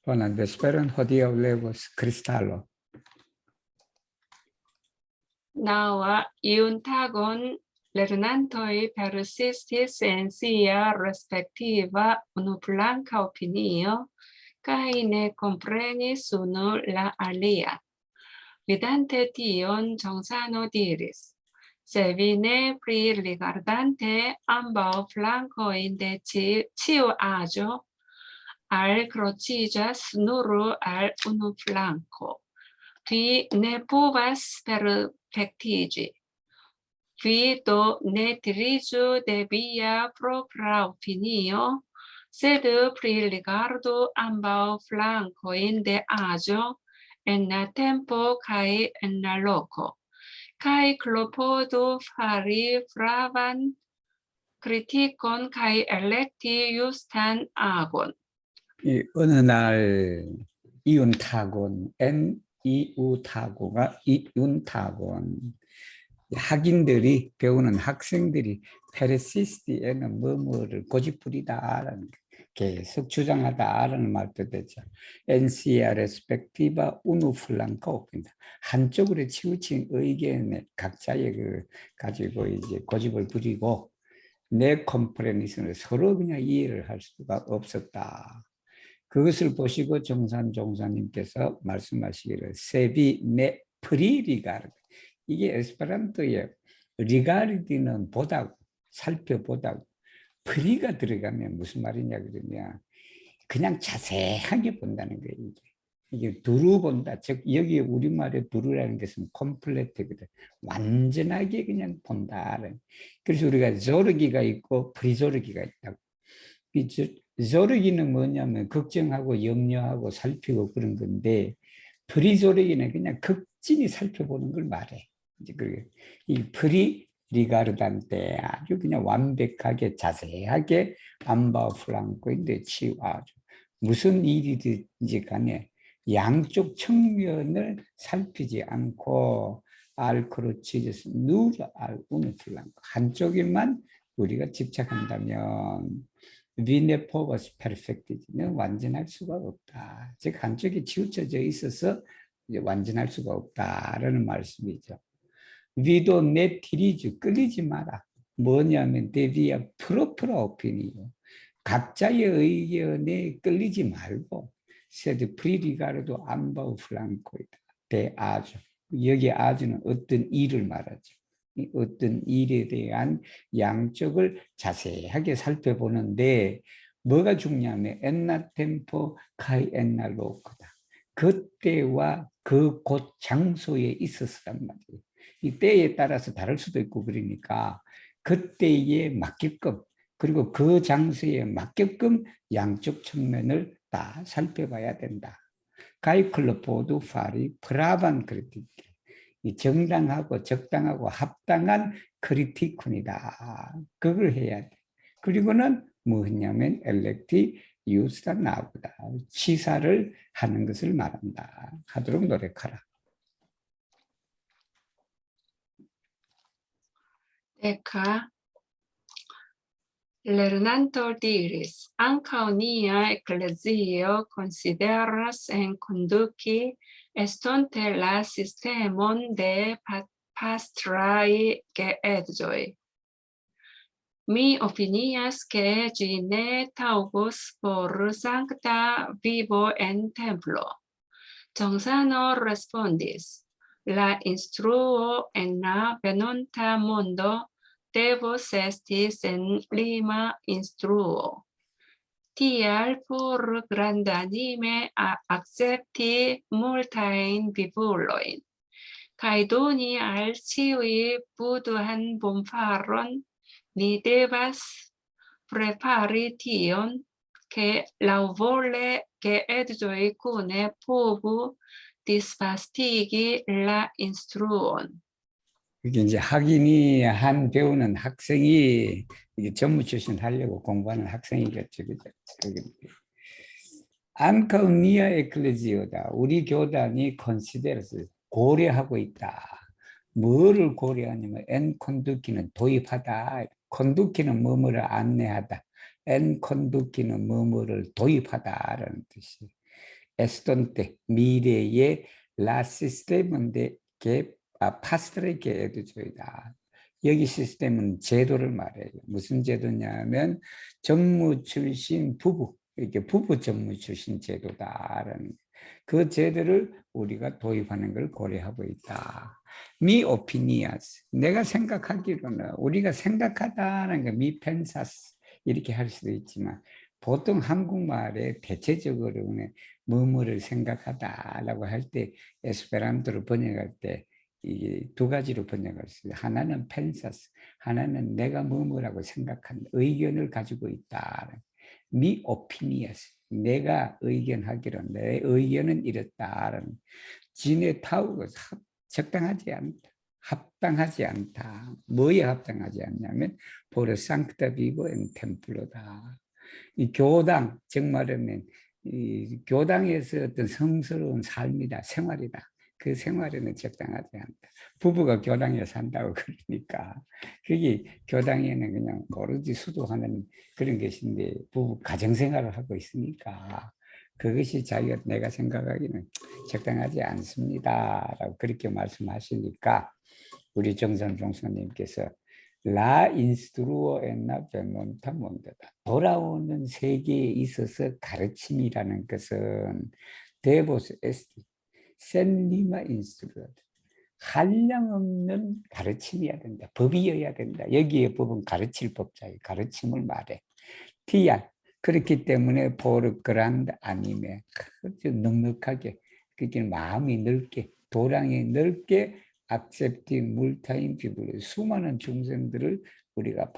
Buenas esperan judío levos cristallo. Naua iuntagon lernantoi persistis en sia respectiva unuflanca opinio, cae ne comprenis unu la alia. Vidante tion, Johnsano diris: se vi ne pririgardante ambau flancoin de ciu agio, al crocigas nur al unu flanco. Vi ne povas perfectigi. Vi do ne dirigu de via propria opinio, sed pririgardu ambau flancoin de agio en la tempo cae en la loco, cae clopodu fari fravan criticon cae electi justan agon. 이 어느 날 이윤타곤, 이우타고가 이윤타곤 학인들이 배우는 학생들이 페르시스티에는 뭐뭐를 고집부리다라는 계속 주장하다라는 말도 되죠. NCR 레스펙티바 우누 플랑카 오핀다. 한쪽으로 치우친 의견에 각자의 그 가지고 이제 고집을 부리고 내 컴프레니스는 서로 그냥 이해를 할 수가 없었다. 그것을 보시고 종사님께서 말씀하시기를 세비 네 프리리가르, 이게 에스페란토의 리가르디는 보다고 살펴보다고, 프리가 들어가면 무슨 말이냐 그러면 그냥 자세하게 본다는 거예요. 이게 두루 본다. 즉 여기 우리말의 두루라는 것은 컴플레트거든. 완전하게 그냥 본다. 그래서 우리가 조르기가 있고 프리조르기가 있다고. 조르기는 뭐냐면 걱정하고 염려하고 살피고 그런 건데, 프리조르기는 그냥 극진히 살펴보는 걸 말해. 이제 이 프리 리가르단테 아주 그냥 완벽하게 자세하게 암바 플랑코인데 치와죠. 무슨 일이든지 간에 양쪽 측면을 살피지 않고 알크로치즈스 누르 알우는 플랑코 한쪽에만 우리가 집착한다면 위네포버스 페르펙티는 완전할 수가 없다. 즉 한쪽이 치우쳐져 있어서 이제 완전할 수가 없다라는 말씀이죠. 위도 내 티리즈 끌리지 마라. 뭐냐면 데비아 프로프라 오피니요. 각자의 의견에 끌리지 말고 세드 프리리가르도 암바우 플랑코이다. 대 아주. 여기 아주는 어떤 일을 말하죠. 어떤 일에 대한 양쪽을 자세하게 살펴보는데 뭐가 중요하면 엔나 템포 카이 엔나 로크다. 그때와 그 곳 장소에 있었단 말이에요. 이 때에 따라서 다를 수도 있고 그러니까 그때에 맞게끔 그리고 그 장소에 맞게끔 양쪽 측면을 다 살펴봐야 된다. 가이클로포드 파리 프라반 크리티크. 이 정당하고 적당하고 합당한 크리티쿤이다. 그걸 해야 돼. 그리고는 뭐냐면 엘렉티 유스다 나보다 치사를 하는 것을 말한다. 하도록 노력하라. Deca lernanto diris: ankaŭ nia eklezio konsideras enkonduki estonte la sistemon de pastraj geedzoj. Mi opinias ke ĝi ne taŭgus por sankta vivo en templo. Johnsano respondis: la instruo en la venonta mondo devos esti sen lima instruo. Tial por grandanime accepti multajn vivulojn, kaj doni al ĉiuj buduhan bonfaron, ni devas prepari tion, ke laŭvole geedzoj kune povu disvastigi la instruon. 이게 이제 학인이 한 배우는 학생이 이게 전무 출신 하려고 공부하는 학생이겠죠. 안카우니아 에클레지오다. 우리 교단이 컨시데러스 고려하고 있다. 뭐를 고려하냐면 엔 콘두키는 도입하다. 콘두키는 뭐뭐를 안내하다. 엔 콘두키는 뭐뭐를 도입하다라는 뜻이에요. 에스톤테 미래의 라 시스템인데 파스트레게 에듀조이다. 여기 시스템은 제도를 말해요. 무슨 제도냐면 전무 출신 부부, 이게 부부 전무 출신 제도다라는 그 제도를 우리가 도입하는 걸 고려하고 있다. 미 오피니아스, 내가 생각하기로는 우리가 생각하다는 게 미 펜사스 이렇게 할 수도 있지만 보통 한국말에 대체적으로는 뭐뭐를 생각하다라고 할 때 에스페란토로 번역할 때 이게 두 가지로 번역할 수 있어요. 하나는 펜사스, 하나는 내가 뭐뭐라고 생각한 의견을 가지고 있다. 미 오피니어스, 내가 의견하기로 내 의견은 이렇다. 진의 타우가 적당하지 않다. 합당하지 않다. 뭐에 합당하지 않냐면 포르 상크타 비보 엔 템플로다. 이 교당, 정말은 이 교당에서 어떤 성스러운 삶이다, 생활이다. 그 생활에는 적당하지 않다. 부부가 교당에 산다고 그러니까 그게 교당에는 그냥 오로지 수도하는 그런 것인데 부부 가정생활을 하고 있으니까 그것이 자기가 내가 생각하기는 적당하지 않습니다라고 그렇게 말씀하시니까 우리 정선 종사님께서 라 인스트루어 엔나 베몬타 몬데다. 돌아오는 세계에 있어서 가르침이라는 것은 데보스 에스티 셀리마 인스트루어 한량없는 가르침이어야 된다. 법이어야 된다. 여기에 법은 가르칠 법자예요. 가르침을 말해. 티알 그렇기 때문에 포르 그란드 아니메 넉넉하게 그게 마음이 넓게 도량이 넓게 악셉팅 물타임 피부를 수많은 중생들을 우리가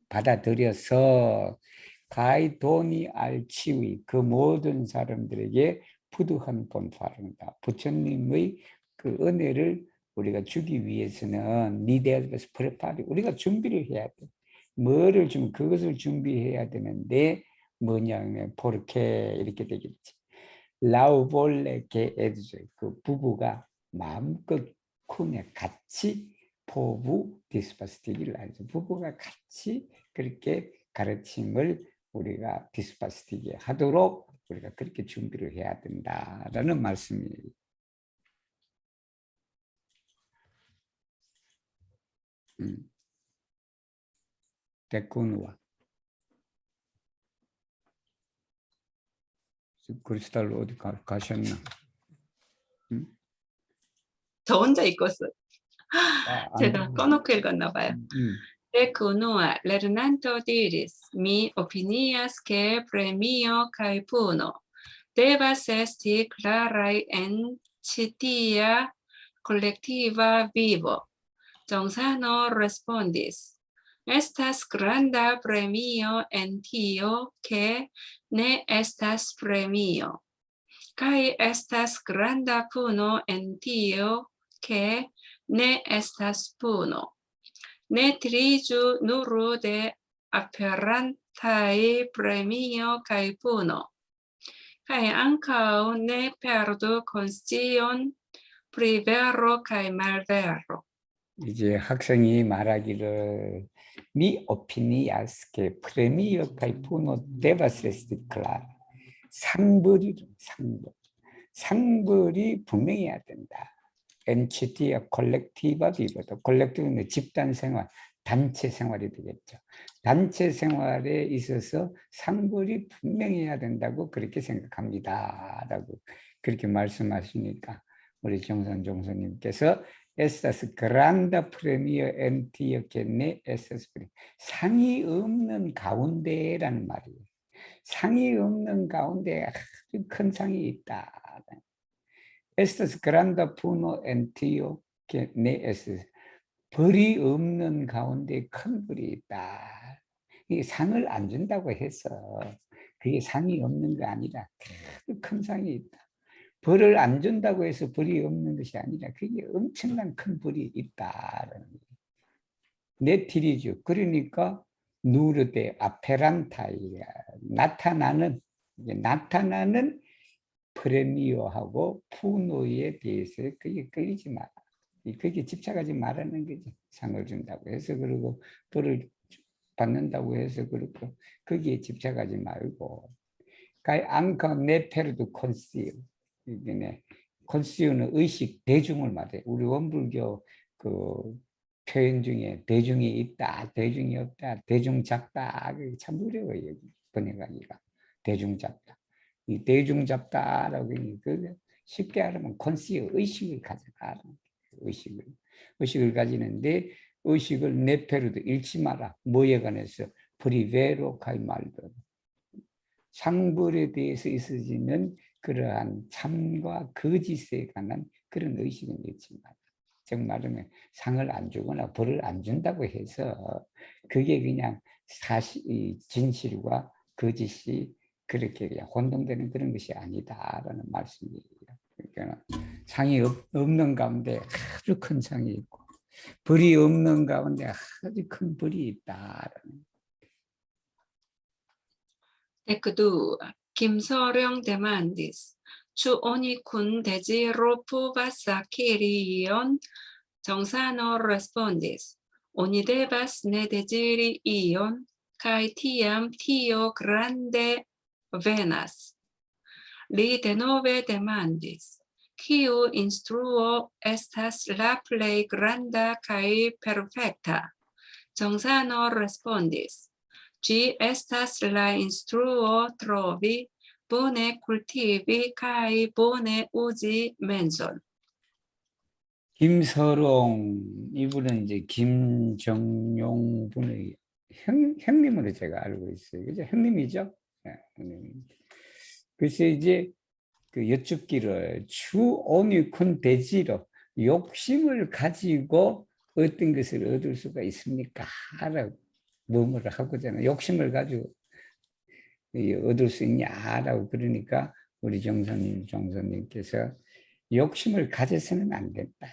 받아들여서 가이 도니 알치위 그 모든 사람들에게 부두한 본파른다. 부처님의 그 은혜를 우리가 주기 위해서는 니데스베스 프레파리 우리가 준비를 해야 돼. 뭐를 좀 그것을 준비해야 되는데 뭐냐면 포르케 이렇게 되겠지. 라우볼레게 에드죠. 그 부부가 마음껏 쿵에 같이 포부 디스파스티기를 하죠. 부부가 같이 그렇게 가르침을 우리가 디스파스티기 하도록 우리가 그렇게 준비를 해야 된다라는 말씀이에요. 데코누아 크리스탈 어디 가셨나? 응? 저 혼자 읽었어요. 안 제가 꺼놓고 읽었나 봐요. De cunua lernanto diris, mi opinias que premio kai puno devas esti clarai en citia collectiva vivo. 정sano respondis, estas granda premio en tio que ne estas premio, kai estas granda puno en tio que ne estas puno. Ne triju nur de aperantai premio kai puno, kai ankaŭ ne perdu konscion pri vero kai malvero. 이제 학생이 말하기를 mi opinias que premio kai puno debas esti clara. 상벌이 분명해야 된다. NCT와 콜렉티바 비보다 콜렉티브는 집단 생활, 단체 생활이 되겠죠. 단체 생활에 있어서 상벌이 분명해야 된다고 그렇게 생각합니다. 라고 그렇게 말씀하시니까 우리 정선 종사님께서 에스타스 그란다 프레미어 엔티였겠네 에스타스 프레 상이 없는 가운데라는 말이에요. 상이 없는 가운데 아주 큰 상이 있다. 에스타스 그란다 푸노 엔티오 네 에스 벌이 없는 가운데 큰 벌이 있다. 이게 상을 안 준다고 해서 그게 상이 없는 게 아니라 큰 상이 있다. 벌을 안 준다고 해서 벌이 없는 것이 아니라 그게 엄청난 큰 벌이 있다라는 거예요. 네티리죠. 그러니까 누르데 아페란타이야 나타나는 프레미어하고 푸노에 대해서 그게 끌리지 마라. 그게 집착하지 말라는 거지. 상을 준다고 해서 그러고 벌을 받는다고 해서 그렇고 거기에 집착하지 말고 가이 앙카 네페르도 콘시오. 이게 콘시오는 의식, 대중을 말해. 우리 원불교 그 표현 중에 대중이 있다, 대중이 없다, 대중 잡다. 그게 참 어려워요. 번역하기가. 대중 잡다. 이 대중 잡다라고 그 쉽게 하면 콘시오, 의식을 가져가. 의식을 가지는데 의식을 네페르도 잃지 마라. 뭐에 관해서? 프리베로 카이 말도. 상불에 대해서 있어지는 그러한 참과 거짓에 관한 그런 의식은 잃지 마라. 즉 말하면 상을 안 주거나 벌을 안 준다고 해서 그게 그냥 사실, 진실과 거짓이 그렇게 그냥 혼동되는 그런 것이 아니다라는 말씀이에요. 그러니까 상이 없는 가운데 아주 큰 상이 있고 벌이 없는 가운데 아주 큰 벌이 있다. Tek 2. Kimsoryong demandis. Chu oni kun deziro povas akiri ion? Jongsano respondis. Oni devas ne deziri ion, kai tiam tio grande venas. Li denove demandis. Kiu instruo estas la plej granda kai perfekta? Jongsano respondis. Ĝi estas la instruo trovi, bone kultivi kaj bone uzi menson. 김서롱 이분은 이제 김정용 분의 형님으로 제가 알고 있어요. 그죠? 형님이죠? 네, 형님. 그래서 이제 그 여쭙기를 주온이 큰 대지로 욕심을 가지고 어떤 것을 얻을 수가 있습니까? 라고 뭐뭐를 하고자 욕심을 가지고 얻을 수 있냐라고 그러니까 우리 정선님께서 욕심을 가져서는 안 된다.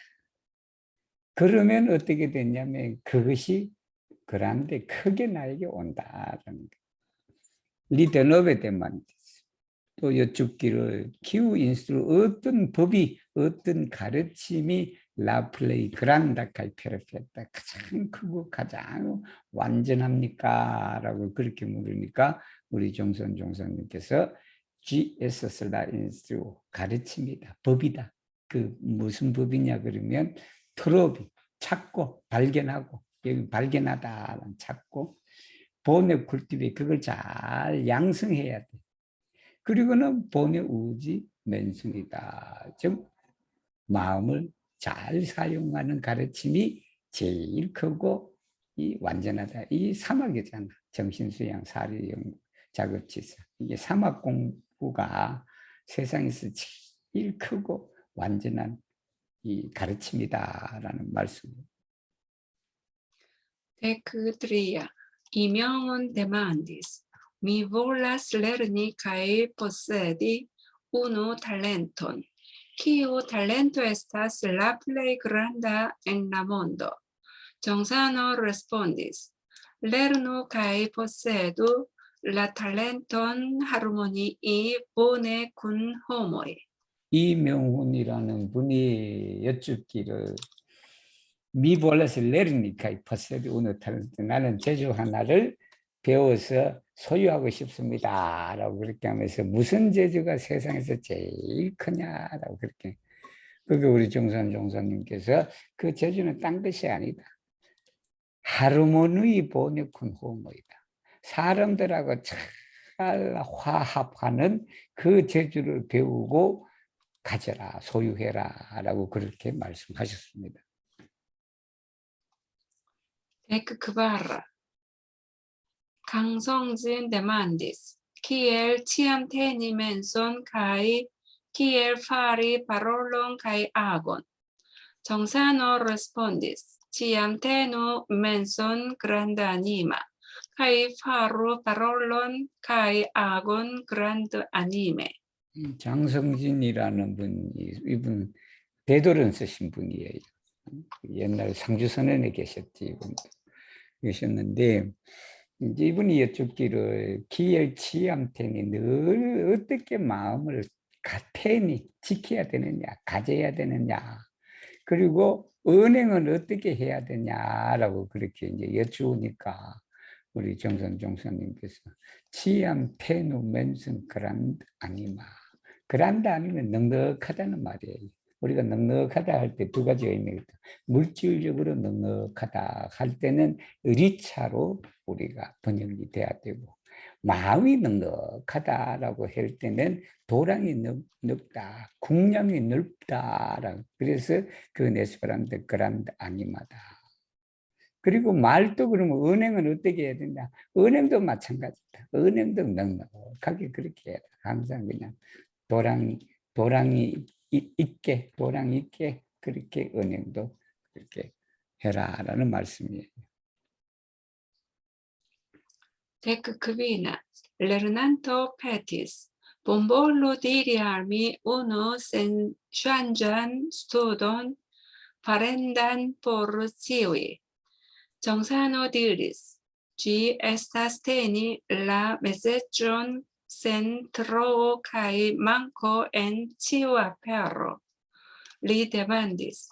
그러면 어떻게 됐냐면 그것이 그런데 크게 나에게 온다라는 거. 리더너베 대만 또 여쭙기를 기후 인수로 어떤 법이 어떤 가르침이 라플레이 그란다카이 페르페타 가장 크고 가장 완전합니까? 라고 그렇게 물으니까 우리 종선님께서 GS라 인수 가르침이다. 법이다. 그 무슨 법이냐 그러면 트로비 찾고 발견하고 여기 발견하다 찾고 본의 굴tiv에 그걸 잘 양성해야 돼. 그리고는 본의 우지 맨순이다. 즉 마음을 잘 사용하는 가르침이 제일 크고 이 완전하다. 이 사막이잖아. 정신수양, 사리연구, 자급지사. 이게 사막 공부가 세상에서 제일 크고 완전한 이 가르침이다라는 말씀입니다. Tek 3. I명on demandis. Mi volas lerni kaj posedi unu talenton. Kiu talento estas la plej granda en la mondo? Jongsano respondis. Lernu kaj posedu la talenton harmonii bone kun homoj. 이명훈이라는 분이 여쭙기를 미볼렛을 내리니까 퍼세드 오늘 탤런트 나는 제주 하나를 배워서 소유하고 싶습니다 라고 그렇게 하면서 무슨 제주가 세상에서 제일 크냐라고 그렇게 그게 우리 종선님께서 그 제주는 딴 것이 아니다. 하르모니 보내군 호모이다. 사람들하고 잘 화합하는 그 제주를 배우고 가져라 소유해라 라고 그렇게 말씀하셨습니다. Tek 4. 강성진 demandis. Kiel ĉiam teni menson kaj kiel fari parolon kaj agon? Jongsano respondis. Ĉiam tenu menson grandanima kaj faru parolon kaj agon grandanime. 장성진이라는 분이 이분 대도론 쓰신 분이에요. 옛날 상주선언에 계셨지 이분도 계셨는데 이제 이분이 여쭙기를 기열치암테니 늘 어떻게 마음을 가태니 지켜야 되느냐 가져야 되느냐 그리고 은행은 어떻게 해야 되냐라고 그렇게 이제 여쭈니까 우리 정선 종사님께서 치암 테누 멘슨 그란드 아니마. 그란드 아니면 넉넉하다는 말이에요. 우리가 넉넉하다 할 때 두 가지 의미가 있다. 물질적으로 넉넉하다 할 때는 리차로 우리가 번역이 돼야 되고, 마음이 넉넉하다라고 할 때는 도량이 넓다, 궁량이 넓다라고. 그래서 그 네스페란데 그란드 아니마다. 그리고 말도 그러면 은행은 어떻게 해야 된다? 은행도 마찬가지다. 은행도 넉넉하게 그렇게 해야 돼. 항상 그냥 도랑이 있게, 도랑 있게 그렇게 은행도 그렇게 해라라는 말씀이에요. Tec quina, lernanto petis, bombolo diriarmi uno sen changan studon parendan por ciui. 정산호 diris, gi estas teni la mesejon sen tro kai manco en ciu apero. Li demandis,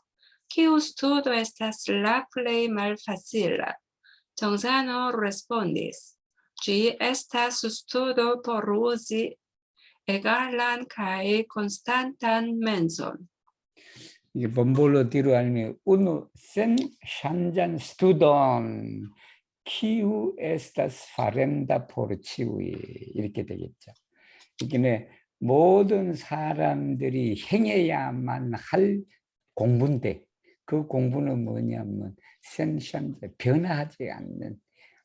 kiu studo estas la plej malfacila? 정산호 respondis, gi estas studo por uzi egalan kai constantan menson. 이게 범볼로 뒤로 알면 uno sen shanjan studon kiu estas farenda por ciui 이렇게 되겠죠. 이게 모든 사람들이 행해야만 할 공부인데 그 공부는 뭐냐면 센션 변화하지 않는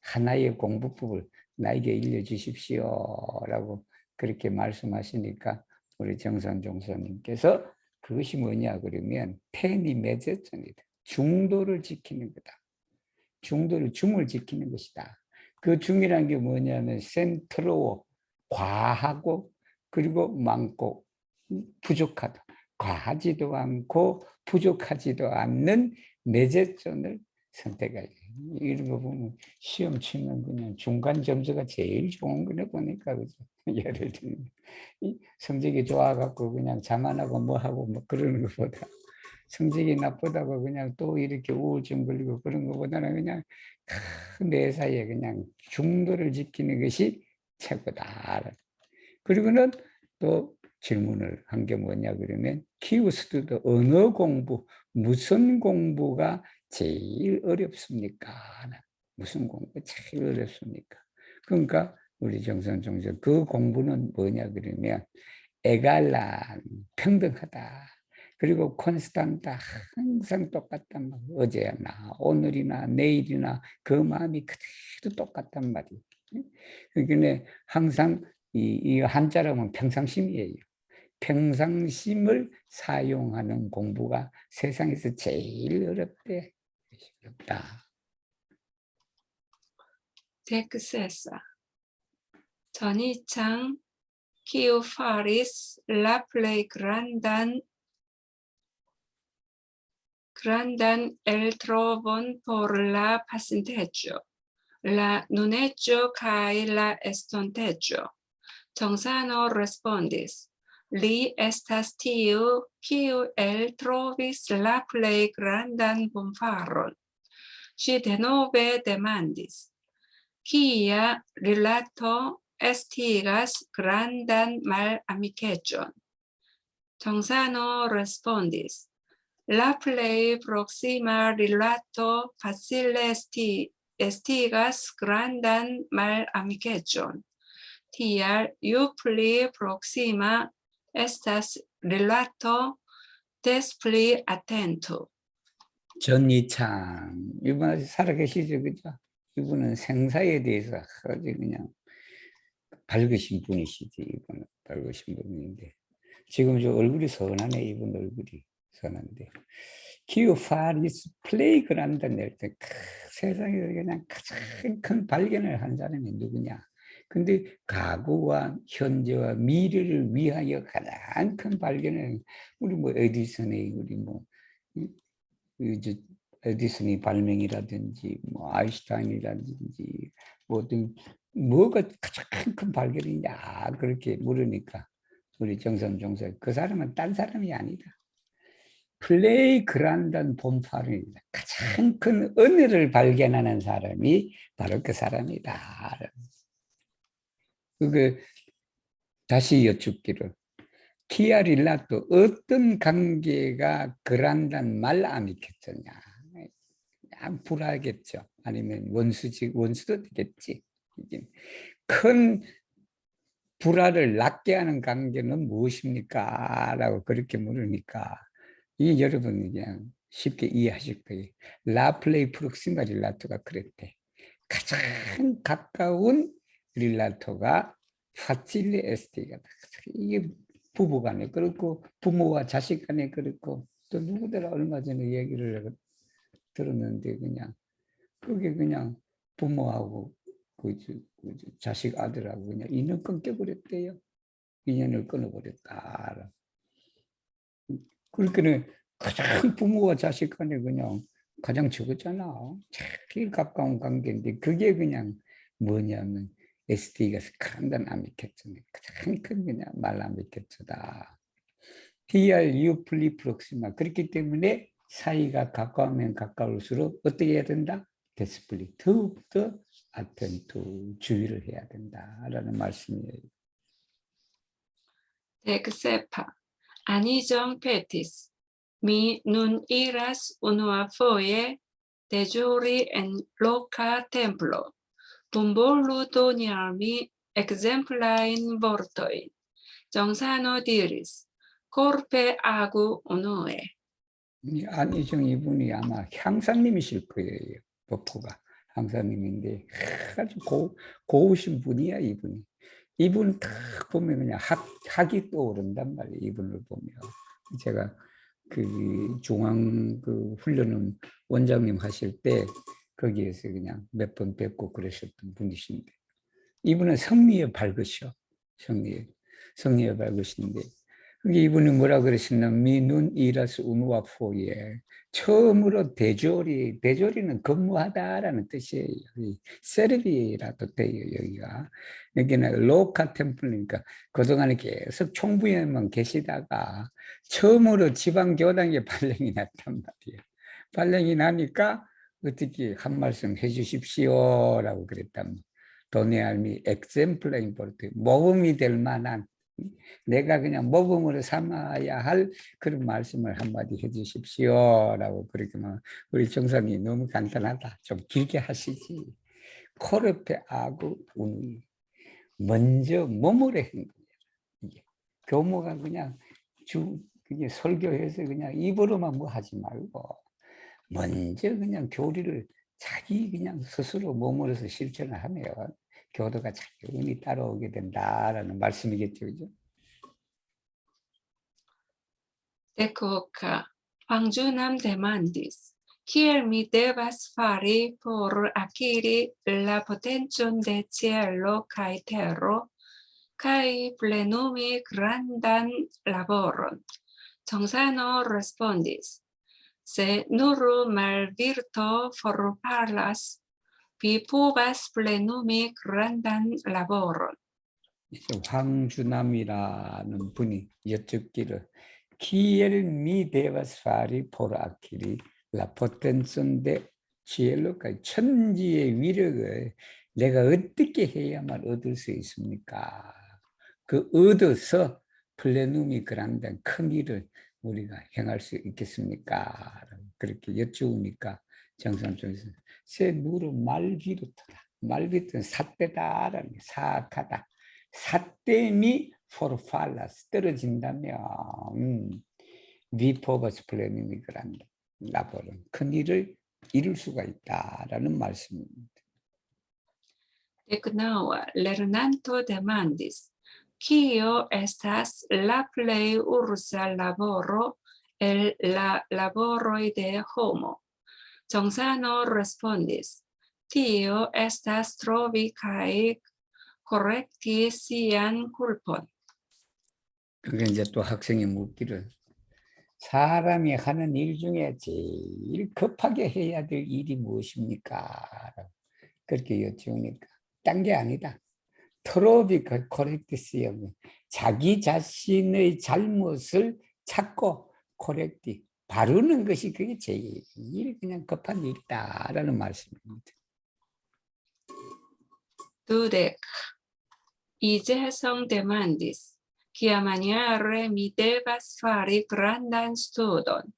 하나의 공부법을 나에게 일려주십시오라고 그렇게 말씀하시니까 우리 정선 종사님께서 그것이 뭐냐 그러면 테니메제전이다. 중도를 지키는 거다. 중을 지키는 것이다. 그 중이란 게 뭐냐면 센트로 과하고 그리고 많고 부족하다. 과하지도 않고 부족하지도 않는 매제전을 선택해야 돼. 이런 거 보면 시험 치면 그냥 중간 점수가 제일 좋은 거네 보니까 그죠. 예를 들면 성적이 좋아갖고 그냥 자만하고 뭐 하고 뭐 그러는 것보다 성적이 나쁘다고 그냥 또 이렇게 우울증 걸리고 그런 것보다는 그냥 큰 매사에 그냥 중도를 지키는 것이 최고다. 그리고는 또 질문을 한 게 뭐냐 그러면 키우스도 언어 공부 무슨 공부가 제일 어렵습니까? 무슨 공부가 제일 어렵습니까? 그러니까 우리 정선 종사 그 공부는 뭐냐 그러면 에갈란 평등하다. 그리고 콘스탄타 항상 똑같단 말이야. 어제나 오늘이나 내일이나 그 마음이 그대로 똑같단 말이야. 그러니까 항상 이 한자로는 평상심이에요. 평상심을 사용하는 공부가 세상에서 제일 어렵대. 어렵다. Texesa. 전이창 kiu faris la plej grandan eltrovon por la pasintejo, la nunejo kaj la estontejo. 정산호 respondis, li estas tiu kiu eltrovis la plej grandan bonfaron. Ŝi denove demandis, kia rilato estigas grandan malamikejon? 정산호 respondis, la plej proxima rilato facile estigas grandan malamikejon. Tial ju pli proxima estas rilato, des pli atento. 전이창 이분 살아계시죠, 그죠? 이분은 생사에 대해서 아주 그냥 밝으신 분이시지. 이분은 밝으신 분인데 지금 저 얼굴이 선하네. 이분 얼굴이 선한데 기후 파리스 플레이그라운드 낼 때 세상에서 그냥 가장 큰 발견을 한 사람이 누구냐? 근데 과거와 현재와 미래를 위하여 가장 큰 발견을 우리 뭐 에디슨의 우리 뭐 이제 에디슨의 발명이라든지 뭐 아인슈타인이라든지 뭐든 뭐가 가장 큰 발견이냐 그렇게 물으니까 우리 정선 종사 그 사람은 딴 사람이 아니다. 플레이 그란단 본파르입니다. 가장 큰 은혜를 발견하는 사람이 바로 그 사람이다. 그 다시 여쭙기를 키아릴라또 어떤 관계가 그란단 말아미겠느냐? 불하겠죠. 아니면 원수도 되겠지. 큰 불화를 낳게 하는 관계는 무엇입니까? 라고 그렇게 물으니까 이 여러분 그냥 쉽게 이해하실 거예요. 라플레이 프록시마 릴라토가 그랬대. 가장 가까운 릴라토가 파틸레 에스테가 이게 부부간에 그렇고 부모와 자식 간에 그렇고 또 누구더라 얼마 전에 얘기를 들었는데 그냥 그게 그냥 부모하고 그 자식 아들하고 그냥 인연 끊겨버렸대요. 인연을 끊어버렸다. 그러니까 가장 부모와 자식 간에 그냥 가장 적었잖아. 제일 가까운 관계인데 그게 그냥 뭐냐면 SD가 스칸단 아미케츠네. 가장 큰 그냥 말라미케츠다. TR 플리프록시마. 그렇기 때문에 사이가 가까우면 가까울수록 어떻게 해야 된다? 데스플리. 더욱더 아텐투 주의를 해야 된다라는 말씀이에요. Exepa. Anillon petis. Mi nun iras unua foje de juri en loca templo. Bonvolu doni al mi exemplain vortoin. 정산호 diris. Corpe agu unue. 안희정 이분이 아마 향사님이실 거예요. 버프가 향사님인데 아주 고우신 분이야 이분이. 이분 딱 보면 그냥 학이 떠오른단 말이에요. 이분을 보면 제가 그 중앙 그 훈련은 원장님 하실 때 거기에서 그냥 몇 번 뵙고 그러셨던 분이신데 이분은 성리에 밝으셔. 성리에 밝으신데 이분이 뭐라 그러시냐면 미눈 이라스 운우와 포예 처음으로 대조리는 근무하다라는 뜻이에요. 세르비라도 돼요. 여기는 로카 템플이니까 그동안에 계속 총부에만 계시다가 처음으로 지방 교당에 발령이 났단 말이에요. 발령이 나니까 어떻게 한 말씀 해주십시오라고 그랬단 말이에요. 도네알미 엑sem플라 임포르트 모범이 될 만한 내가 그냥 모범으로 삼아야 할 그런 말씀을 한마디 해주십시오라고 그렇게 우리 정상이 너무 간단하다. 좀 길게 하시지. 코르페 아구 운이 먼저 몸으로 행동해라. 이게 교모가 그냥 그냥 설교해서 그냥 입으로만 뭐 하지 말고 먼저 그냥 교리를 자기 그냥 스스로 몸으로서 실천을 하면 교도가 자기 운이 따라오게 된다라는 말씀이겠죠. 그죠? Decoca. Pangjunam demandis. Kiel mi devas fari por acquiri la potencion de cielo kai terro, kai plenumi grandan laboron. 정산호 respondis. Se nur malvirto forparlas, vi povas plenumi grandan laboron. 황주남이라는 분이 여쭙기를 키엘 미 데바스 파리 포르 아키리 라 포텐선데 지엘로까지 천지의 위력을 내가 어떻게 해야만 얻을 수 있습니까? 그 얻어서 플레누미 그란단 큰 일을 우리가 행할 수 있겠습니까? 그렇게 여쭈니까 정상쪽에서 세 누르 말비루터다. 말비루터는 삿대다라는 게 사악하다. 삿댐이 포르팔라스 떨어진다면 위포버스 플래닝이 그란다. 라보는 큰 일을 이룰 수가 있다라는 말씀입니다. Eknaŭa lernanto demandis, kio estas la plej ursa laboro el la laboroj de homo? 정산호 respondis, tio estas trovi kaj korekti sian kulpon. 그게 이제 또 학생이 묻기를 사람이 하는 일 중에 제일 급하게 해야 될 일이 무엇입니까? 그렇게 여쭈니까 딴 게 아니다. 트로비 코렉티스요. 자기 자신의 잘못을 찾고 코렉티 바르는 것이 그게 제일 그냥 급한 일이다라는 말씀입니다. Dudek. Iĝe son demandis, kiamaniere mi devas fari grandan studon.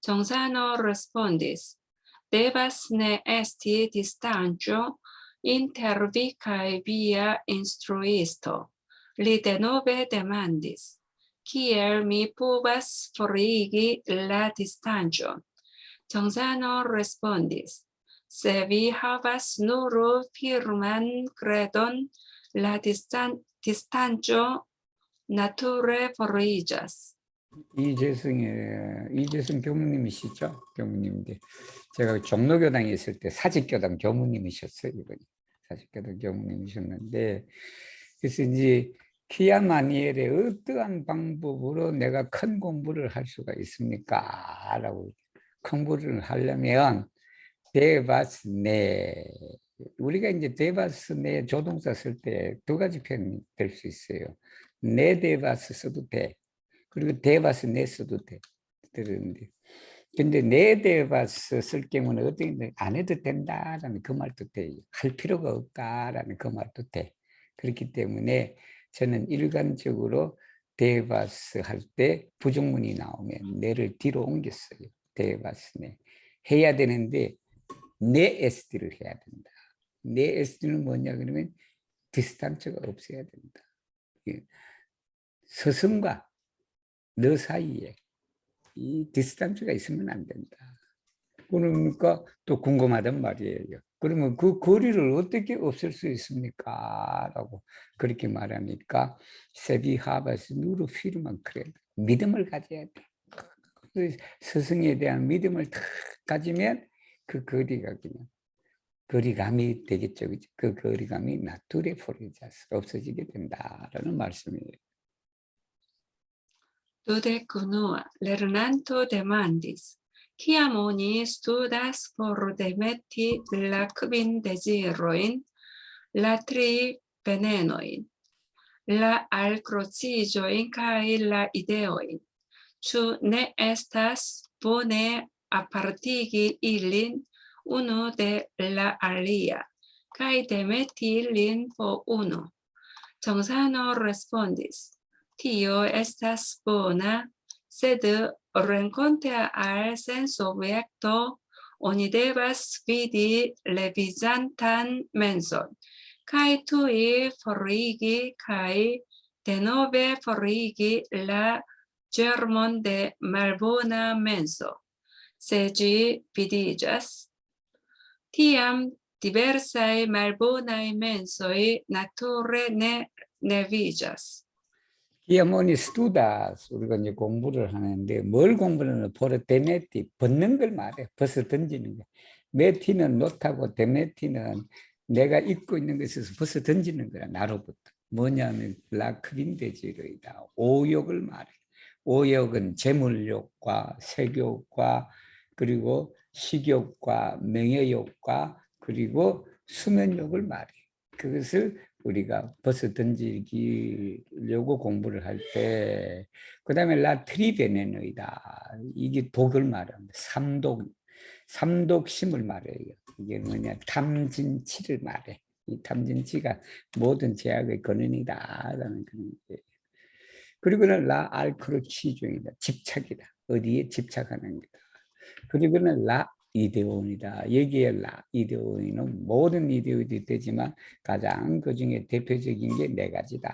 Johnsano respondis, devas ne esti distanco inter vi kaj via instruisto. Li denove demandis, kiel mi povas forigi la distancon? Johnsano respondis, se vi havas nur firman kredon, la distanco nature foriĝas. 이재승 교무님이시죠? 교무님인데 제가 종로교당에 있을 때 사직교당 교무님이셨어요. 이분이 사직교당 교무님이셨는데 그래서 이제 키아마니엘의 어떠한 방법으로 내가 큰 공부를 할 수가 있습니까? 라고 공부를 하려면 데바스네 우리가 이제 데바스네 조동사 쓸 때 두 가지 표현이 될 수 있어요. 네 데바스 써도 돼. 그리고 데바스 네 써도 돼. 그런데 근데 네 데바스 쓸 경우는 어떻게 안 해도 된다라는 그 말도 돼. 할 필요가 없다라는 그 말도 돼. 그렇기 때문에 저는 일관적으로 데바스 할 때 부정문이 나오면 네를 뒤로 옮겼어요. 데바스 네 해야 되는데 네 SD를 해야 된다. 네 SD는 뭐냐 그러면 디스탄스가 없어야 된다. 스승과 너 사이에 이 디스탄스가 있으면 안 된다. 그러니까 또 궁금하단 말이에요. 그러면 그 거리를 어떻게 없앨 수 있습니까? 라고 그렇게 말하니까 세비 하바스 누르 피르만 그래 믿음을 가져야 돼. 스승에 대한 믿음을 딱 가지면 그 거리가 그냥 거리감이 되겠죠. 그 거리감이 나투레 포리자스 없어지게 된다라는 말씀이에요. Dudek unua lernanto demandis, kiam oni studas por demeti la kvin dezirojn, la tri venenojn, la alkrociĝojn kaj la ideojn, ĉu ne estas bone apartigi ilin unu de la alia, kaj demeti lin po unu? Johnsano respondis, tio estas bona, sed renkonte al sensobjekto oni devas vidi revizantan menson, kaj tuj forigi kaj denove forigi la ĝermon de malbona menso. Se ĝi vidiĝas, tiam diversaj malbonaj mensoj nature ne neviĝas. 기아모니 스투다스 우리가 이제 공부를 하는데 뭘 공부를 하는 포르테메티 벗는 걸 말해. 벗어 던지는 거. 메티는 놓다고 데메티는 내가 입고 있는 것에서 벗어 던지는 거야. 나로부터. 뭐냐면 라크빈데지르이다. 오욕을 말해. 오욕은 재물욕과 색욕과 그리고 식욕과 명예욕과 그리고 수면욕을 말해. 그것을 우리가 벗어 던지려고 공부를 할 때, 그 다음에 라트리베네노이다. 이게 독을 말합니다. 삼독심을 말해요. 이게 뭐냐, 탐진치를 말해. 이 탐진치가 모든 제약의 근원이다라는 그런 거예요. 그리고는 라 알크로치종이다. 집착이다. 어디에 집착하는 거다. 그리고는 라 이데온이다. 여기에 라 이데온은 모든 이데온이 되지만 가장 그중에 대표적인 게 네 가지다.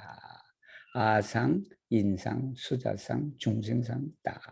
아상, 인상, 수자상, 중생상이다.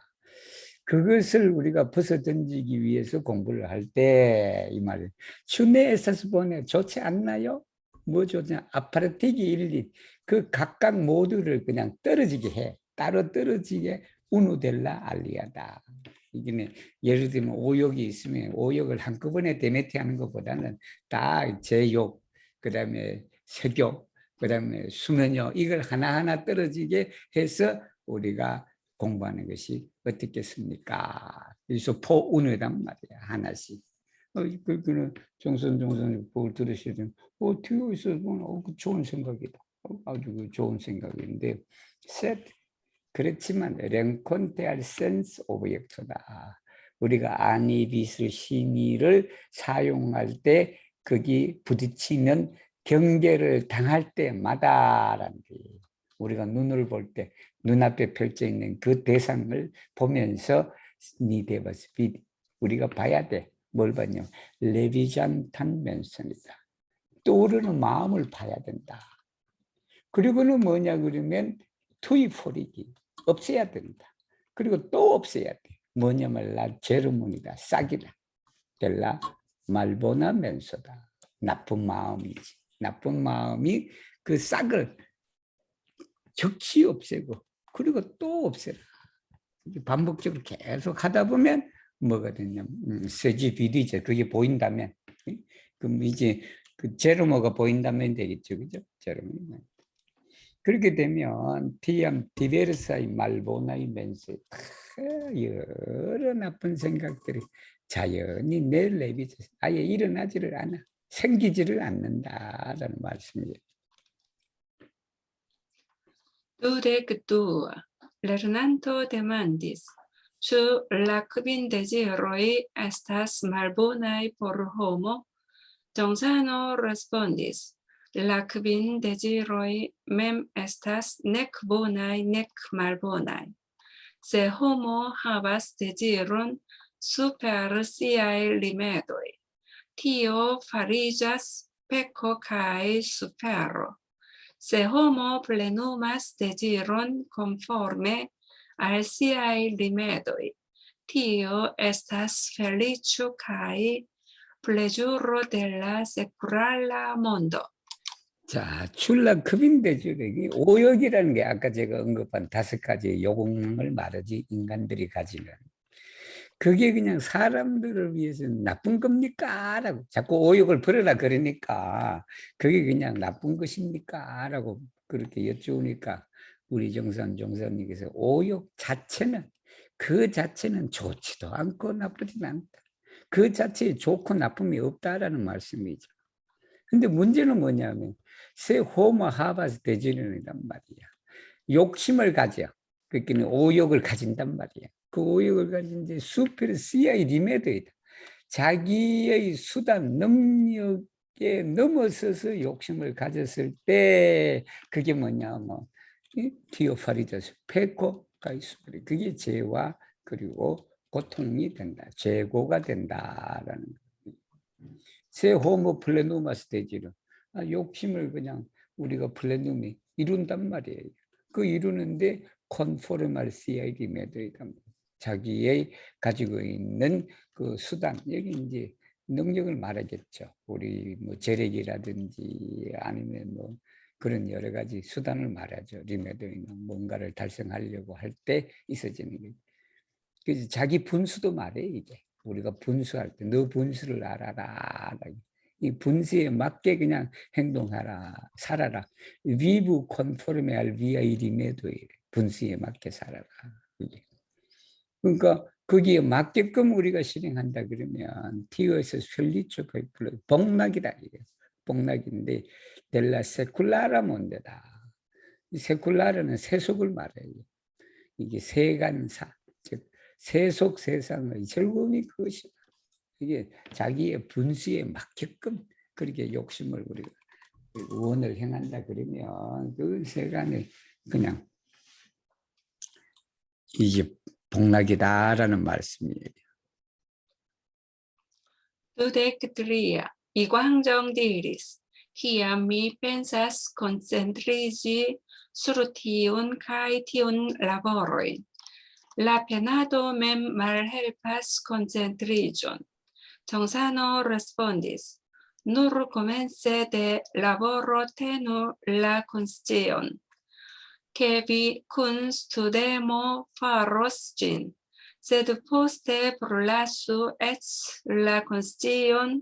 그것을 우리가 벗어던지기 위해서 공부를 할 때 이 말 슈네에서스 보내 좋지 않나요? 뭐 좋냐? 아파르티기 일리 그 각각 모두를 그냥 떨어지게 해. 따로 떨어지게 우누델라 알리아다. 이게 예를 들면 오욕이 있으면 오욕을 한꺼번에 데메티하는 것보다는 다 제욕, 그다음에 색욕, 그다음에 수면욕 이걸 하나하나 떨어지게 해서 우리가 공부하는 것이 어떻겠습니까? 그래서 포운이란 말이야 하나씩. 그는 정선 보고 들으시면 뒤에 있어 좋은 생각이다. 아주 좋은 생각인데 셋 그렇지만 렌콘테알 센스 오브젝트다. 우리가 아니, 비슬, 시니를 사용할 때 거기 부딪히는 경계를 당할 때마다라는 게 우리가 눈을 볼 때 눈앞에 펼쳐 있는 그 대상을 보면서 니데바스피 우리가 봐야 돼. 뭘 봤냐? 레비잔탄 맨션이다. 떠오르는 마음을 봐야 된다. 그리고는 뭐냐 그러면 투입포리기 없애야 된다. 그리고 또 없애야 돼. 뭐냐면 라 제르몬이다. 싹이다. 델라 말보나 멘소다. 나쁜 마음이지. 나쁜 마음이 그 싹을 적시 없애고 그리고 또 없애라. 반복적으로 계속 하다 보면 뭐가 되냐면 세지비디제 그게 보인다면 그럼 이제 그 제로모가 보인다면 되겠죠, 그죠? 제로모. 그렇게 되면 티암 디베르사이 말보나이 멘세 여러 나쁜 생각들이 자연히 내 내비쳐 아예 일어나지를 않아 생기지를 않는다라는 말씀이에요. Dudek-dua, lernanto demandis, ĉu la kvin deziroj estas malbonaj por homo? Johnsano respondis, la kvin deziroj mem estas nek bonaj nek malbonaj. Se homo havas deziron super siaj rimedoj, tio fariĝas peko kaj sufero. Se homo plenumas deziron conforme al siaj rimedoj, tio estas feliĉo kaj plezuro de la sekulara mondo. 자, 출라급인데죠. 오욕이라는 게 아까 제가 언급한 5가지 욕망을 말하지 인간들이 가지는 그게 그냥 사람들을 위해서는 나쁜 겁니까? 라고 자꾸 오욕을 버려라 그러니까 그게 그냥 나쁜 것입니까? 라고 그렇게 여쭈니까 우리 정산 종사님께서 오욕 자체는 그 자체는 좋지도 않고 나쁘지도 않다. 그 자체에 좋고 나쁨이 없다라는 말씀이죠. 근데 문제는 뭐냐면 세 호모 하바스 대지론이란 말이야. 욕심을 가져. 그러니까 오욕을 가진단 말이야. 그 오욕을 가진 이제 수페르시아의 리메드이다. 자기의 수단, 능력에 넘어서서 욕심을 가졌을 때 그게 뭐냐면 디오파리저스, 페코가 있습니다. 그게 죄와 그리고 고통이 된다. 죄고가 된다라는 세 호모 플레누마스 대지론. 욕심을 그냥 우리가 플레눔이 이룬단 말이에요. 그 이루는데 컨포르말 CID 매도이다. 자기의 가지고 있는 그 수단, 여기 이제 능력을 말하겠죠. 우리 뭐 재력이라든지 아니면 뭐 그런 여러 가지 수단을 말하죠. 리메도이는 뭔가를 달성하려고 할 때 있어지는 게. 그래서 자기 분수도 말해 이게. 우리가 분수할 때 너 분수를 알아라. 이 분수에 맞게 그냥 행동하라, 살아라. 위부 컨포르메 알 비아 이리메도 분수에 맞게 살아라. 그러니까 거기에 맞게끔 우리가 실행한다 그러면 티오에서 펠리초가 복락이다 이게 복락인데 델라 세쿨라라 몬데다. 세쿨라라는 세속을 말해요. 이게 세간사, 즉 세속 세상의 즐거움이 그것이다. 이게 자기의 분수에 맞게끔 그렇게 욕심을 우리가 원을 행한다 그러면 그 세간에 그냥 이게 복락이다라는 말씀이에요. Dudek-tria, i광정 diris, kiam mi pensas koncentriĝi sur tiun kaj tiun laborojn, la penado mem malhelpas koncentriĝon. Johnsano respondis, nur komence de laboro tenu la konscion, ke vi kun studemo faros ĝin, sed poste forlasu eĉ la konscion,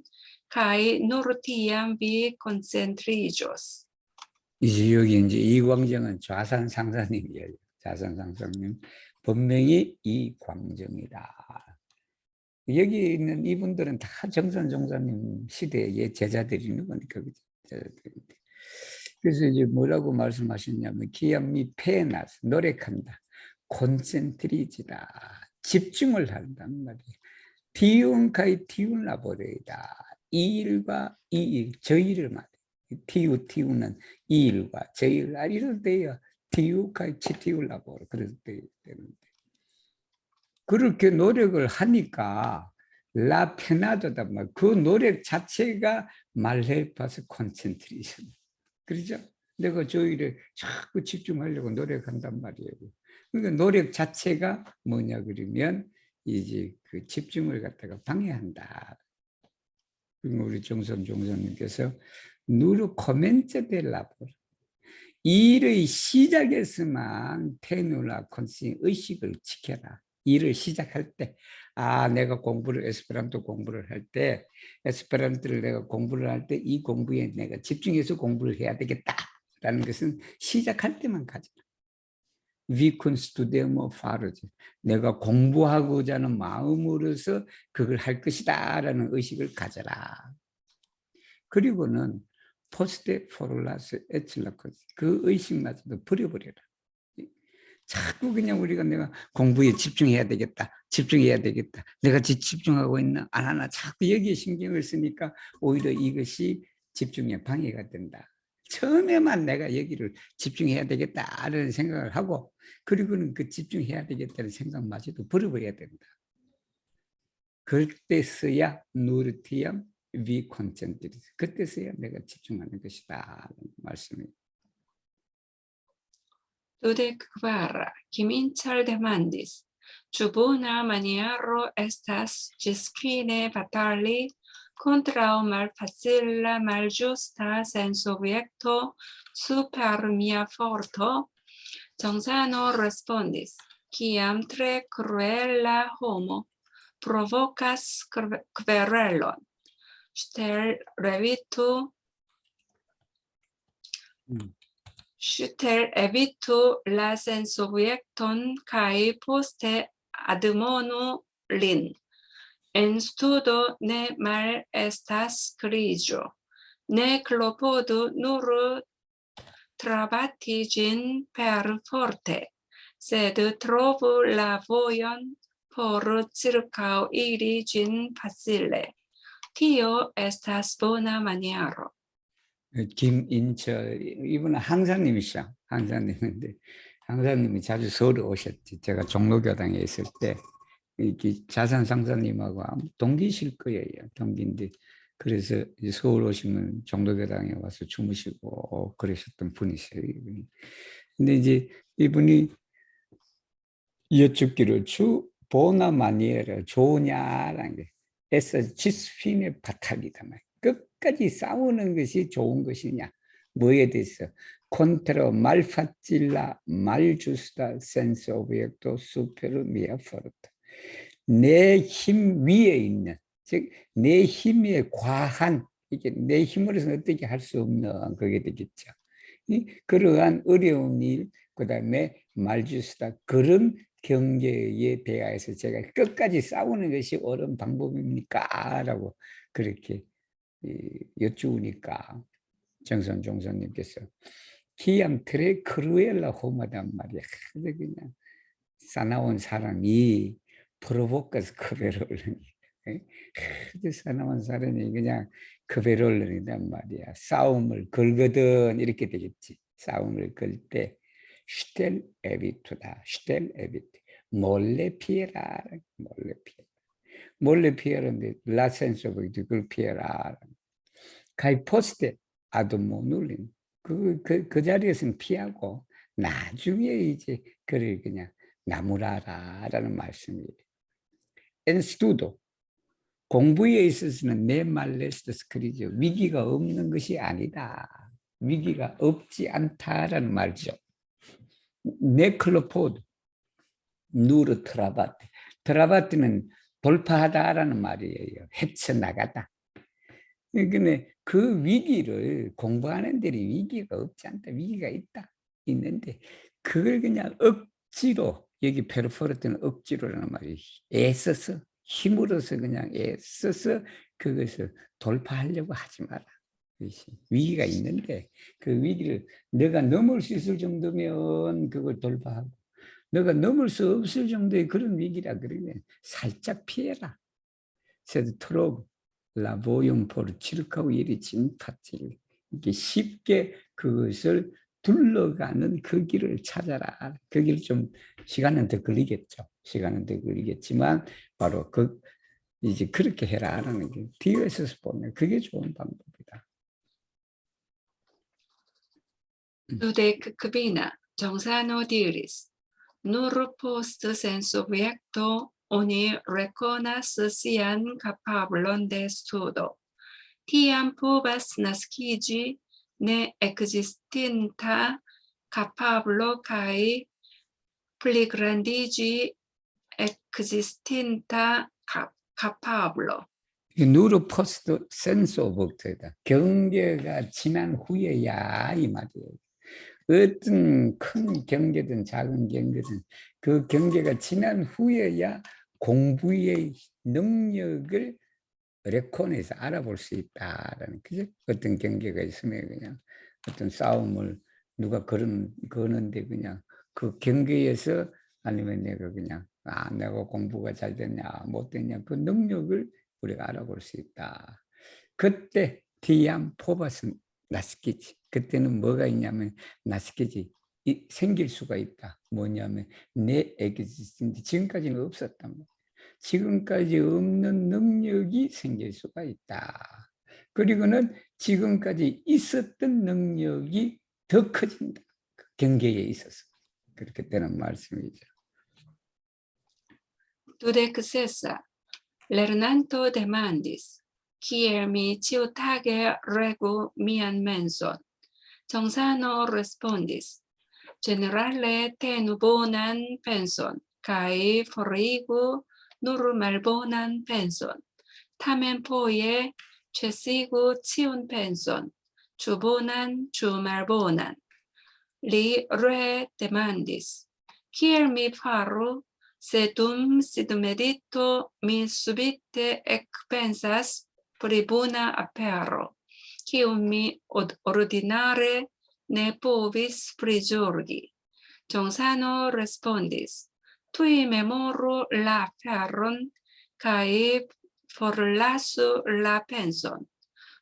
kaj nur tiam vi koncentriĝos. 이제 여기 이제 이광정은 좌산상사님이에요. 좌산상사님 본명이 이광정이다. 여기 있는 이분들은 다 정선 종사님 시대의 제자들이는 거니까. 그래서 이제 뭐라고 말씀하셨냐면 기암미 페나스 노력한다. 콘센트리지다. 집중을 한단 말이에요. 티운카이 티운라보레이다. 이 일과 이 일, 저 일을 말해요. 티우는 이 일과 저 일, 이럴 때야 티우카이 치티울라보레 그럴 때 되는데 그렇게 노력을 하니까 라페나도다 말. 그 노력 자체가 말레파스 콘센트레이션. 그렇죠? 내가 저 일에 자꾸 집중하려고 노력한단 말이에요. 그러니까 노력 자체가 뭐냐 그러면 이제 그 집중을 갖다가 방해한다. 우리 정선 종사님께서 누르 코멘트 델라보 일의 시작에서만 테누라 콘시 의식을 지켜라. 일을 시작할 때, 내가 에스페란토 공부를 할 때, 에스페란토를 내가 공부를 할 때 이 공부에 내가 집중해서 공부를 해야 되겠다라는 것은 시작할 때만 가져라. 위콘 스투데모 파르지. 내가 공부하고자 하는 마음으로서 그걸 할 것이다라는 의식을 가져라. 그리고는 포스테 포롤라스 에칠라코스 그 의식마저도 버려버려라. 자꾸 그냥 우리가 내가 공부에 집중해야 되겠다. 집중해야 되겠다. 내가 집중하고 있나 안 하나 자꾸 여기에 신경을 쓰니까 오히려 이것이 집중에 방해가 된다. 처음에만 내가 여기를 집중해야 되겠다라는 생각을 하고 그리고는 그 집중해야 되겠다는 생각마저도 버려버려야 된다. 그때서야 누르티엄 위 콘센트리 그때서야 내가 집중하는 것이다 말씀입니다. Tude kvara, kiminchal demandis. Ĉu bona maniero estas ĝisfine batali kontraŭ malfacila malĝusta sensobjekto super mia forto? Johnsano respondis, kiam tre kruela homo provocas kverelon, ŝtel evitu la sensobjekton kaj poste admonu lin. En studo ne malestas kriĝo, ne klopodu nur trabati ĝin perforte, sed trovu la vojon por ĉirkaŭiri ĝin facile. Tio estas bona maniero. 김인철 이분은 항사님이시죠. 항사님인데 항사님이 자주 서울에 오셨지. 제가 종로교당에 있을 때 자산 상사님하고 동기실 거예요. 동기인데 그래서 서울 오시면 종로교당에 와서 주무시고 그러셨던 분이세요. 이분이. 근데 이제 이분이 여쭙기를 주 보나 마니에라 좋으냐라는 게 에서 지스핀의 바탈이다 말. 끝까지 싸우는 것이 좋은 것이냐? 뭐에 대해서? 콘트로 말파찔라 말주스다 센스 오브젝토 수페르 미아 포르타. 내 힘 위에 있는, 즉 내 힘에 과한 이게 내 힘으로서는 어떻게 할 수 없는 그게 되겠죠. 그러한 어려운 일, 그다음에 말주스다 그런 경계에 대하여서 제가 끝까지 싸우는 것이 옳은 방법입니까? 라고 그렇게 여쭈니까 정선 종사님께서 기암 트레 크루엘라 호마단 말이야. 그냥 사나운 사람이 프로보카스 크베를 올리니 사나운 사람이 그냥 크베를 올리단 말이야. 싸움을 걸거든 이렇게 되겠지. 싸움을 걸 때 슈텔 에비투다. 슈텔 에비투. 몰래 피해라. 몰래 피해라. 몰래 피해라는데 라센스 오브 그걸 피해라. 가이 포스트 아도모 눌린 그 자리에서는 피하고 나중에 이제 그를 그냥 나무라라라는 말씀이에요. 엔스투도 공부에 있어서는 내 말레스트스 그리죠. 위기가 없는 것이 아니다. 위기가 없지 않다라는 말이죠. 네클로포드 누르 트라바트 트라바트는 돌파하다라는 말이에요. 헤쳐나가다. 근데 그 위기를 공부하는 데는 위기가 없지 않다. 위기가 있다. 있는데 그걸 그냥 억지로 여기 페르포르트는 억지로라는 말이 애써서 힘으로서 그냥 애써서 그것을 돌파하려고 하지 마라. 위기가 있는데 그 위기를 내가 넘을 수 있을 정도면 그걸 돌파하고 너가 넘을 수 없을 정도의 그런 위기라 그러면 살짝 피해라. 세드트록 라보용포를 치륵하고 이리 진파질 이렇게 쉽게 그것을 둘러가는 그 길을 찾아라. 그 길 좀 시간은 더 걸리겠죠. 시간은 더 걸리겠지만 바로 이제 그렇게 해라라는 게 뒤에서 보면 그게 좋은 방법이다. Dudek kvina, 정산호 diris. Nur post sensubjekto oni rekonas sian kapablon de studo. Tiam povas naskiĝi ne ekzistinta kapablo kaj pligrandiĝi ekzistinta kapablo. 누르 포스트 센스 오브젝트다. 경계가 지난 후에야 이 말이에요. 어떤 큰 경계든 작은 경계든 그 경계가 지난 후에야 공부의 능력을 레콘에서 알아볼 수 있다라는 그죠? 어떤 경계가 있으면 그냥 어떤 싸움을 누가 거는데 그냥 그 경계에서 아니면 내가 그냥 내가 공부가 잘 됐냐 못 됐냐 그 능력을 우리가 알아볼 수 있다. 그때 디암 포바스 나스키지. 그때는 뭐가 있냐면 나스키지 생길 수가 있다. 뭐냐면 내 에ግዚ스텐트 지금까지는 없었단 말이야. 지금까지 없는 능력이 생길 수가 있다. 그리고는 지금까지 있었던 능력이 더 커진다. 그 경계에 있어서. 그렇게 되는 말씀이죠. Dudek sesa, lernanto demandis, kiel mi ĉiutage regu mian menson. 정산호 respondis, generale tenu bonan penson, kaj forigu nur malbonan penson. Tamen foje ĉesigu ĉiun penson, ĉu bonan, ĉu malbonan. Li ree demandis, kiel mi faru, se dum sidmedito mi subite ekpensas pri bona apero, kiun mi ordinare ne povis prizorgi. 정산호 respondis, tui memoru la aferon kaj forlasu la penson.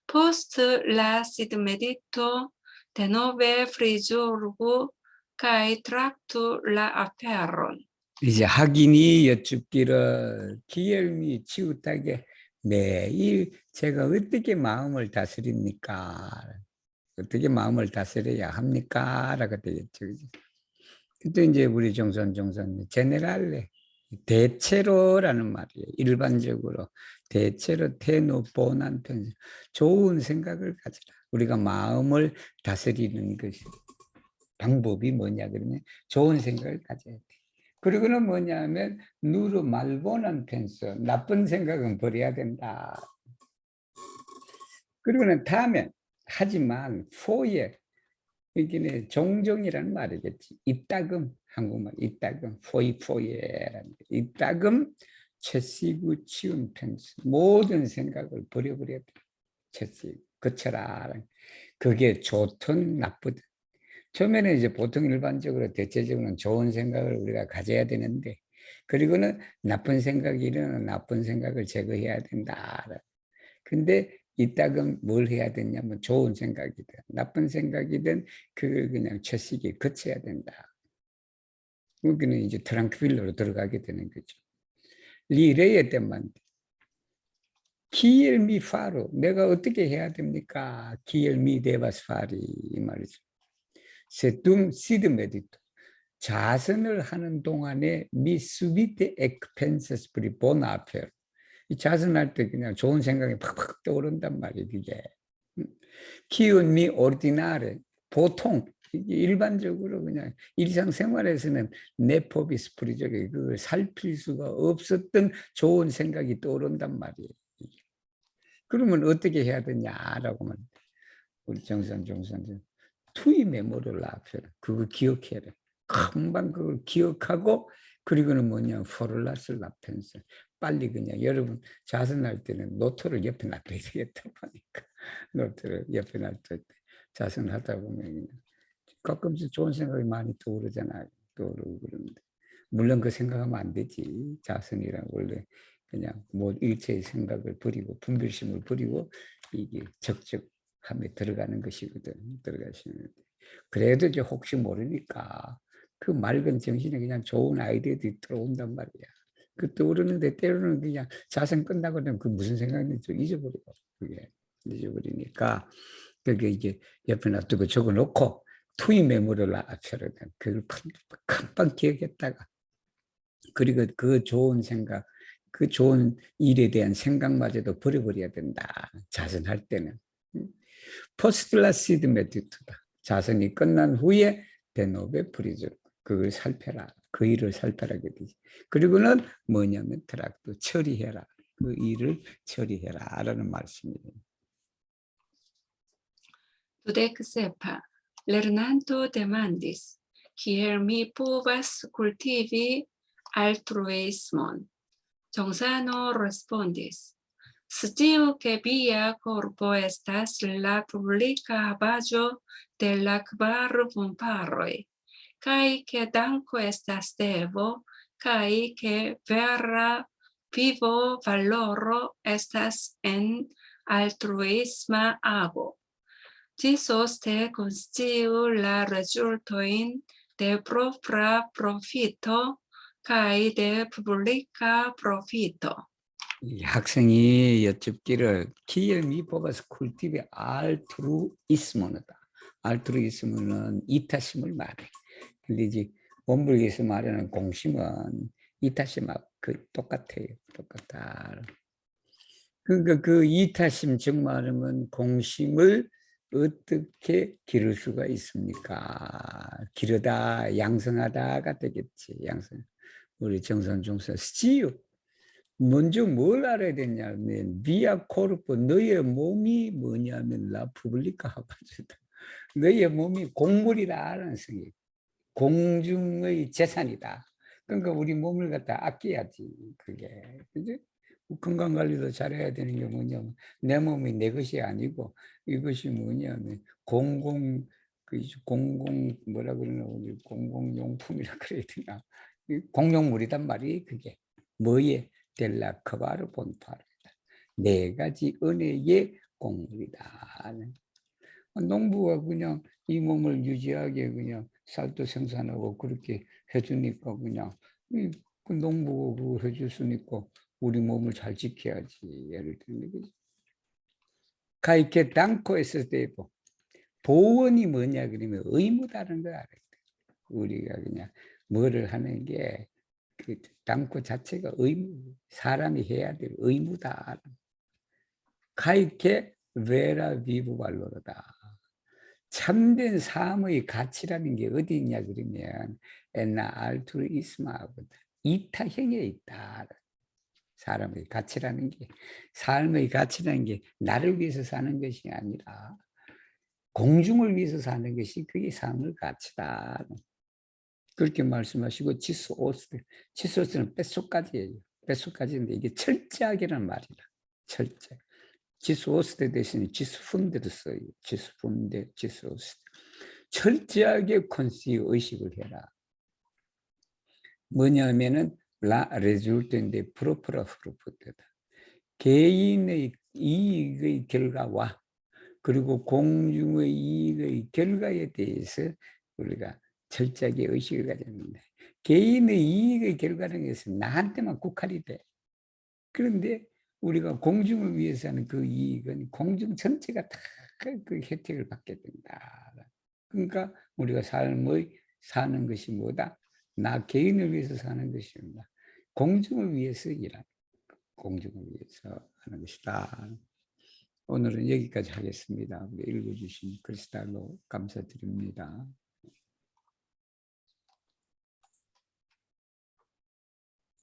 Post la sidmedito denove prizorgu kaj traktu la aferon. 이제 학인이 여쭙기를 기열미 치우타게 매일 제가 어떻게 마음을 다스립니까? 어떻게 마음을 다스려야 합니까? 라고 되겠죠. 그때 이제 우리 정선 제네랄레 대체로라는 말이에요. 일반적으로 대체로 테노보난 편 좋은 생각을 가지라. 우리가 마음을 다스리는 것이 방법이 뭐냐 그러면 좋은 생각을 가져야 돼. 그리고는 뭐냐면 누르 말보난 펜스 나쁜 생각은 버려야 된다. 그리고는 다음에 하지만 포에 이게 종종이라는 말이겠지. 이따금 한국말 이따금 포에라는 이따금 채시구 치운 펜스 모든 생각을 버려버려야 돼. 채시 그쳐라. 그게 좋든 나쁘든. 처음에는 이제 보통 일반적으로 대체적으로는 좋은 생각을 우리가 가져야 되는데, 그리고는 나쁜 생각이 일어나는 나쁜 생각을 제거해야 된다. 근데 이따금 뭘 해야 되냐면 좋은 생각이든 나쁜 생각이든 그걸 그냥 채식이 거쳐야 된다. 여기는 이제 트랑크빌러로 들어가게 되는 거죠. 리레의 때만 기엘미 파로 내가 어떻게 해야 됩니까? 기엘미 데바스 파리 이 말이죠. 세툼 시드 메디토 자선을 하는 동안에 미 수비테 엑펜세스 프리 보나페 이 자선할 때 그냥 좋은 생각이 팍팍 떠오른단 말이에요. 이게 키운 미 오르디나레 보통 일반적으로 그냥 일상생활에서는 네포비스 프리적이 그걸 살필 수가 없었던 좋은 생각이 떠오른단 말이에요. 그러면 어떻게 해야 되냐라고만 우리 정선 투이 메모를 앞에 그거 기억해라. 금방 그걸 기억하고 그리고는 뭐냐 포를라스를 앞에서 빨리 그냥 여러분 자선할 때는 노트를 옆에 놔둬야 되겠다 보니까 노트를 옆에 놔둘 때 자선하다 보면 가끔씩 좋은 생각이 많이 떠오르잖아요. 떠오르고 그러는데 물론 그 생각하면 안 되지. 자선이란 원래 그냥 뭐 일체의 생각을 버리고 분별심을 버리고 이게 적적함에 들어가는 것이거든. 들어가시는. 그래도 이제 혹시 모르니까 그 맑은 정신에 그냥 좋은 아이디어들이 들어온단 말이야. 그 떠오르는데 때로는 그냥 자선 끝나고 나면 그 무슨 생각인지 잊어버려. 그게 잊어버리니까 그게 이제 옆에 놔두고 적어놓고 투이 메모를 앞서는 그걸 금방 기억했다가 그리고 그 좋은 생각, 그 좋은 일에 대한 생각마저도 버려버려야 된다. 자선할 때는. 포스트라시드 메디트다. 자선이 끝난 후에 데노베 프리즈 그걸 살펴라. 그 일을 살펴라. 그리고는 뭐냐면 트락도 처리해라. 그 일을 처리해라. 라는 말씀이에요. Dudek sepa, lernanto demandis, kiel mi povas kultivi altruismon. Johnsano respondis, sciu ke via corpo estas la publica havaĵo de la kvar vomparoj, kaj ke danko estas devo, kaj ke vera vivo valoro estas en altruisma ago. Ĝi soste konsciu la rezultojn de propra profito kaj de publika profito. 이 학생이 여쭙기를 키엘미 뽑아서 쿨티비 알트루이스모다. 알트루이스모는 이타심을 말해. 근데 이제 원불기에서 말하는 공심은 이타심하고 똑같아요. 똑같다. 그러니까 그 이타심 즉 말하면 공심을 어떻게 기를 수가 있습니까? 기르다, 양성하다가 되겠지. 양성. 우리 정선중사 스치유. 먼저 뭘 알아야 되냐면 비아 코르포 너의 몸이 뭐냐면 라 푸블리카 하바주다. 너의 몸이 공물이다라는 생각. 공중의 재산이다. 그러니까 우리 몸을 갖다 아껴야지. 그게 그지? 건강 관리도 잘해야 되는 게 뭐냐면 내 몸이 내 것이 아니고 이것이 뭐냐면 공공 뭐라 그러나 우리 공공용품이라 그래야 되나 공용물이단 말이 그게 뭐에 델라 커바르 본파르다. 네 가지 은혜의 공물이다. 농부가 그냥 이 몸을 유지하게 그냥 쌀도 생산하고 그렇게 해주니까 그냥 그 농부가 그거 해줬으니까 우리 몸을 잘 지켜야지. 예를 들면 그죠? 가이케 땅코 했을 때 보원이 뭐냐 그러면 의무다는 걸 알아야 돼. 우리가 그냥 뭐를 하는 게 그 땅코 자체가 의무, 사람이 해야 될 의무다. 가이케 베라 비부 발로로다. 참된 삶의 가치라는 게 어디 있냐 그러면 엔나 알투르이스마거든. 이타형에 있다. 사람의 가치라는 게 삶의 가치라는 게 나를 위해서 사는 것이 아니라 공중을 위해서 사는 것이 그게 삶의 가치다. 그렇게 말씀하시고 치소스는 뱃속까지예요. 뱃속까지인데 이게 철저하게란 말이라. 철저. 치소스 대신에 치스푼데도 써요. 치스푼데, 치소스. 철저하게 컨시 의식을 해라. 뭐냐면은 라 레줄트인데 프로프라 프로프트다. 개인의 이익의 결과와 그리고 공중의 이익의 결과에 대해서 우리가 철저하게 의식을 가져야 됩니다. 개인의 이익의 결과라는 것은 나한테만 국한이 돼. 그런데 우리가 공중을 위해서 하는 그 이익은 공중 전체가 다 그 혜택을 받게 된다. 그러니까 우리가 삶의 사는 것이 뭐다? 나 개인을 위해서 사는 것이 아니라 공중을 위해서 일하는 공중을 위해서 하는 것이다. 오늘은 여기까지 하겠습니다. 읽어주신 크리스탈로 감사드립니다.